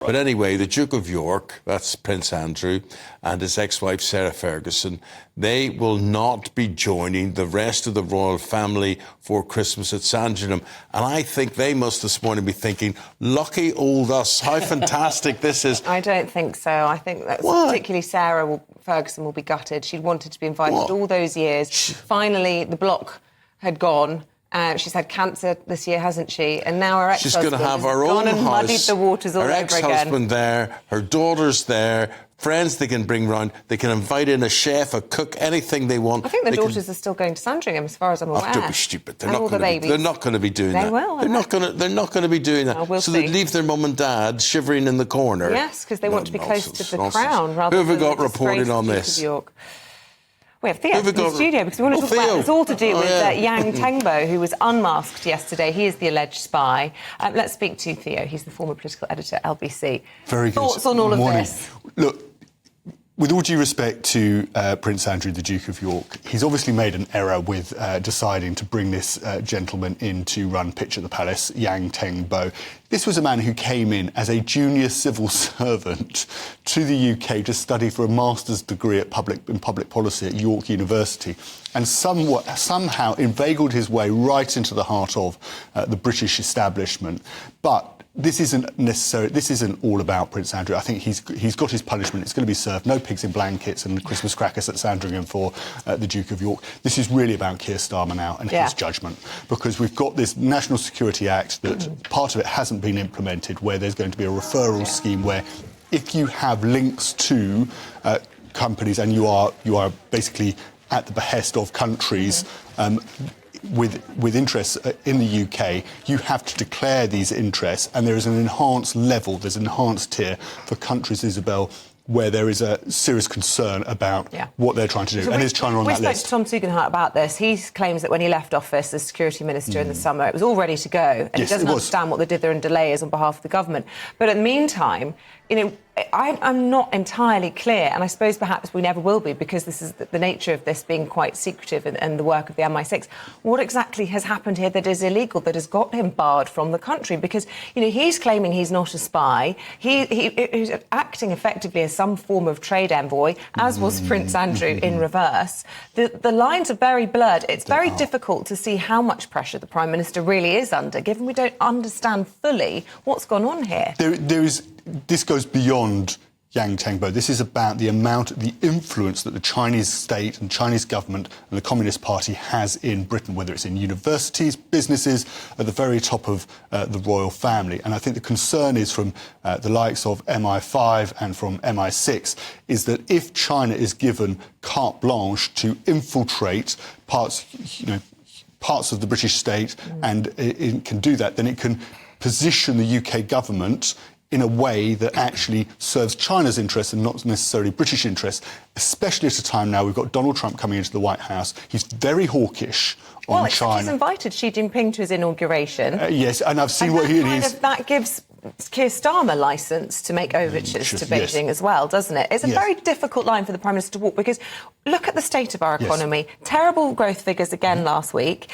But anyway, the Duke of York, that's Prince Andrew, and his ex-wife Sarah Ferguson, they will not be joining the rest of the royal family for Christmas at Sandringham. And I think they must this morning be thinking, lucky old us, how fantastic this is. I don't think so. I think that particularly Sarah Ferguson will be gutted. She'd wanted to be invited all those years. Finally, the block had gone. She's had cancer this year, hasn't she? And now her ex-husband She's going to have her own and house, muddied the waters all her over again. ex-husband there, her daughter's there, friends they can bring round. They can invite in a chef, a cook, anything they want. I think the daughters are still going to Sandringham, as far as I'm aware. Oh, don't be stupid. They're and not going to be doing that. They will. They're not going to be doing that. We'll so see. they leave their mum and dad shivering in the corner. Yes, because they want to be close to the nonsense. crown rather Who have we than got the reporting on Duke this? of York. We have Theo in the studio because we want to talk about... It's all to do with Yang Tengbo, who was unmasked yesterday. He is the alleged spy. Let's speak to Theo. He's the former political editor at LBC. Very good. Thoughts on all of this? Look, with all due respect to Prince Andrew, the Duke of York, he's obviously made an error with deciding to bring this gentleman in to run Pitch at the Palace, Yang Tengbo. This was a man who came in as a junior civil servant to the UK to study for a master's degree in public policy at York University, and somehow inveigled his way right into the heart of the British establishment. But this isn't all about Prince Andrew. I think he's got his punishment. It's going to be served. No pigs in blankets and Christmas crackers at Sandringham for the Duke of York. This is really about Keir Starmer now and his judgment, because we've got this National Security Act that part of it hasn't been implemented, where there's going to be a referral scheme where if you have links to companies and you are basically at the behest of countries with interests in the UK, you have to declare these interests, and there is an enhanced level, there's an enhanced tier for countries, Isabel, where there is a serious concern about what they're trying to do. So and is China on that list? We spoke to Tom Tugendhat about this. He claims that when he left office as Security Minister in the summer, it was all ready to go, and he doesn't understand what the dither and delay is on behalf of the government. But in the meantime, I'm not entirely clear, and I suppose perhaps we never will be, because this is the nature of this being quite secretive and the work of the MI6. What exactly has happened here that is illegal, that has got him barred from the country? Because, he's claiming he's not a spy. He's acting effectively as some form of trade envoy, as was Prince Andrew in reverse. The lines are very blurred. It's very difficult to see how much pressure the Prime Minister really is under, given we don't understand fully what's gone on here. This goes beyond Yang Tengbo. This is about the influence that the Chinese state and Chinese government and the Communist Party has in Britain, whether it's in universities, businesses, at the very top of the royal family. And I think the concern is from the likes of MI5 and from MI6 is that if China is given carte blanche to infiltrate parts of the British state, and it can do that, then it can position the UK government in a way that actually serves China's interests and not necessarily British interests, especially at a time now we've got Donald Trump coming into the White House. He's very hawkish on China. He's invited Xi Jinping to his inauguration. Yes, and I've seen what he is. That gives Keir Starmer licence to make overtures to Beijing as well, doesn't it? It's a very difficult line for the Prime Minister to walk, because look at the state of our economy. Terrible growth figures again last week.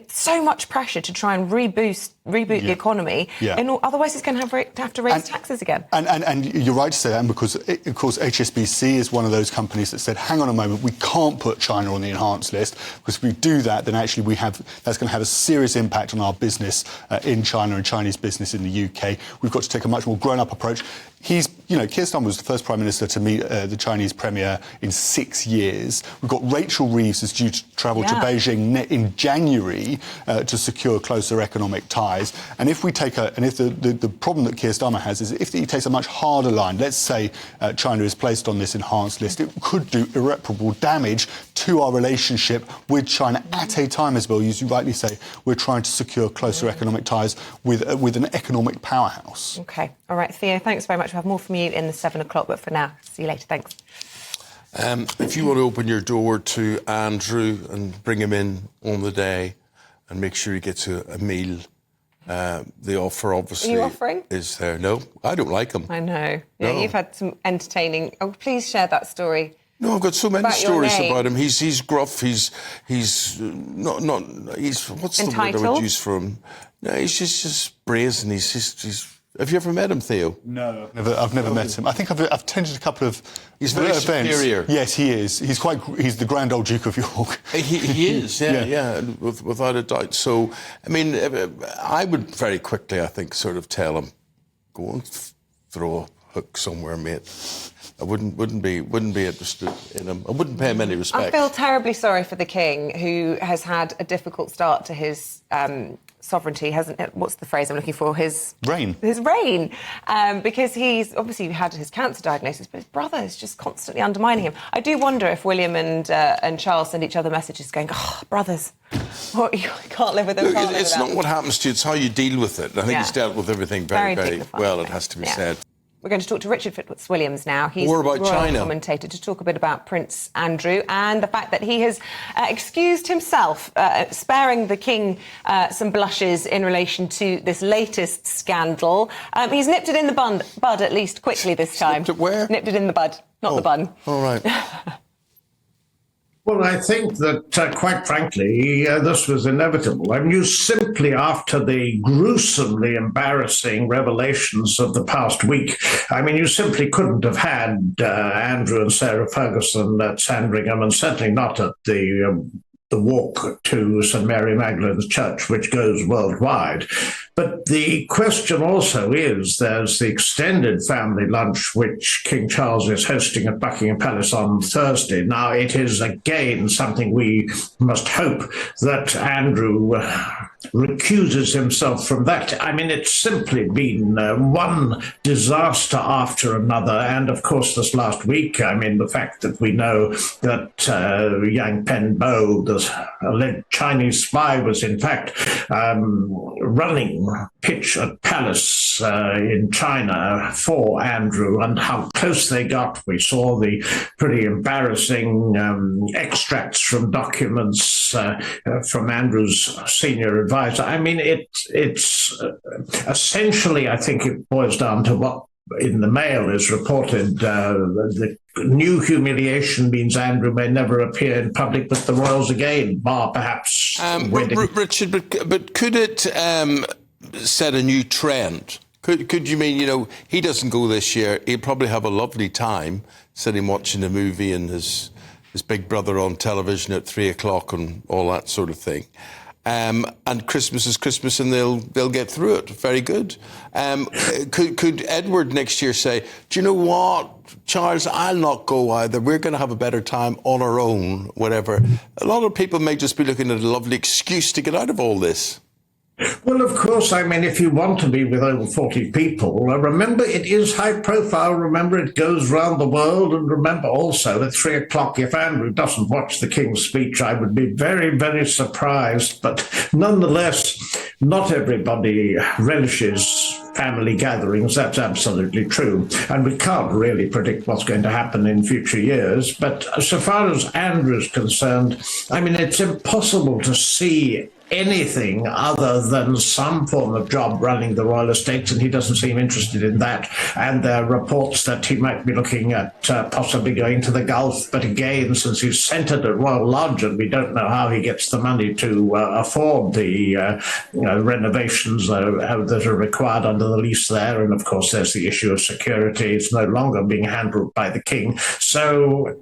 So much pressure to try and reboot the economy. Otherwise, it's going to have to raise taxes again. And you're right to say that, because, of course, HSBC is one of those companies that said, hang on a moment, we can't put China on the enhanced list, because if we do that, then actually that's going to have a serious impact on our business in China and Chinese business in the UK. We've got to take a much more grown-up approach. Keir Starmer was the first Prime Minister to meet the Chinese Premier in 6 years. We've got Rachel Reeves is due to travel to Beijing in January to secure closer economic ties. And if the problem that Keir Starmer has is if he takes a much harder line, let's say China is placed on this enhanced list, it could do irreparable damage to our relationship with China at a time, as well, as you rightly say, we're trying to secure closer economic ties with an economic powerhouse. OK. All right, Theo, thanks very much. We'll have more from you in the 7 o'clock, but for now, see you later. Thanks. If you want to open your door to Andrew and bring him in on the day and make sure he gets a meal, the offer obviously is there. No, I don't like him. I know. Yeah, you've had some entertaining... Oh, please share that story. No, I've got so many stories about him. He's gruff. He's not. He's what's the word I would use for him? No, he's just brazen. He's Have you ever met him, Theo? No, I've never met him. I think I've attended a couple of He's very events. superior. Yes, he is. He's the grand old Duke of York. He is, yeah, without a doubt. So, I mean, I would very quickly, I think, sort of tell him, go and throw a hook somewhere, mate. I wouldn't be interested in him. I wouldn't pay him any respect. I feel terribly sorry for the king, who has had a difficult start to his sovereignty. What's the phrase I'm looking for? His reign. His reign, because he's obviously had his cancer diagnosis, but his brother is just constantly undermining him. I do wonder if William and Charles send each other messages going, "Oh, brothers, what, you can't live with them." Look, it's not what happens to you; it's how you deal with it. And I think he's dealt with everything very, very well. It has to be said. We're going to talk to Richard Fitzwilliams now. He's more about royal China commentator, to talk a bit about Prince Andrew and the fact that he has excused himself, sparing the king some blushes in relation to this latest scandal. He's nipped it in the bud, at least quickly this time. Nipped it where? Nipped it in the bud, not the bun. All right. Well, I think that, quite frankly, this was inevitable. I mean, you simply, after the gruesomely embarrassing revelations of the past week, I mean, you simply couldn't have had Andrew and Sarah Ferguson at Sandringham, and certainly not at the walk to St Mary Magdalene's Church, which goes worldwide. But the question also is, there's the extended family lunch, which King Charles is hosting at Buckingham Palace on Thursday. Now, it is again something we must hope that Andrew recuses himself from that. I mean, it's simply been one disaster after another. And of course, this last week, I mean, the fact that we know that Yang Tengbo, the alleged Chinese spy, was in fact running pitch at Palace in China for Andrew, and how close they got. We saw the pretty embarrassing extracts from documents from Andrew's senior advisor. I mean, it's essentially, I think it boils down to what in the Mail is reported. The new humiliation means Andrew may never appear in public with the royals again, bar perhaps wedding. Richard, but could it set a new trend? Could you mean, you know, he doesn't go this year, he'll probably have a lovely time sitting watching a movie and his big brother on television at 3:00 and all that sort of thing. And Christmas is Christmas, and they'll get through it. Very good. Could Edward next year say, do you know what, Charles, I'll not go either. We're going to have a better time on our own, whatever. A lot of people may just be looking at a lovely excuse to get out of all this. Well, of course, I mean, if you want to be with over 40 people, remember, it is high profile. Remember, it goes round the world. And remember also, at 3:00, if Andrew doesn't watch the King's speech, I would be very, very surprised. But nonetheless, not everybody relishes family gatherings. That's absolutely true. And we can't really predict what's going to happen in future years. But so far as Andrew's concerned, I mean, it's impossible to see anything other than some form of job running the royal estates, and he doesn't seem interested in that. And there are reports that he might be looking at possibly going to the Gulf, but again, since he's centred at Royal Lodge, and we don't know how he gets the money to afford the renovations that are required under the lease there. And of course, there's the issue of security. It's no longer being handled by the King. So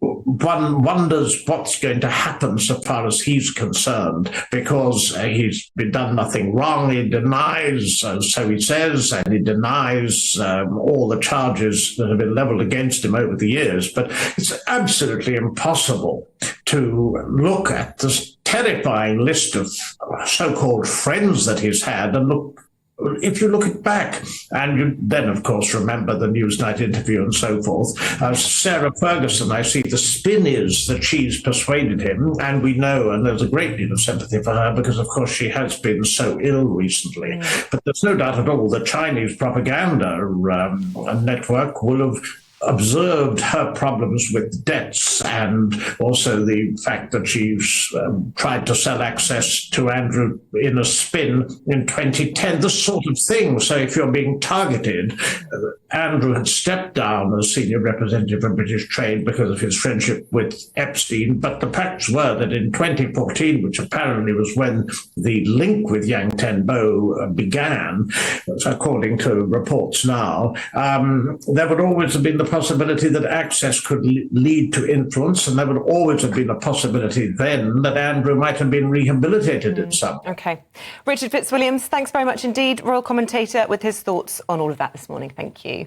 one wonders what's going to happen so far as he's concerned, because he's done nothing wrong. He denies, so he says, and he denies all the charges that have been levelled against him over the years. But it's absolutely impossible to look at this terrifying list of so-called friends that he's had and look. If you look back, and you then, of course, remember the Newsnight interview and so forth, Sarah Ferguson, I see the spin is that she's persuaded him, and we know, and there's a great deal of sympathy for her, because, of course, she has been so ill recently. But there's no doubt at all the Chinese propaganda network will have observed her problems with debts and also the fact that she's tried to sell access to Andrew in a spin in 2010, this sort of thing. So if you're being targeted, Andrew had stepped down as senior representative of British trade because of his friendship with Epstein. But the facts were that in 2014, which apparently was when the link with Yang Tengbo began, according to reports now, there would always have been the possibility that access could lead to influence, and there would always have been a possibility then that Andrew might have been rehabilitated in some way. OK. Richard Fitzwilliams, thanks very much indeed. Royal commentator with his thoughts on all of that this morning. Thank you.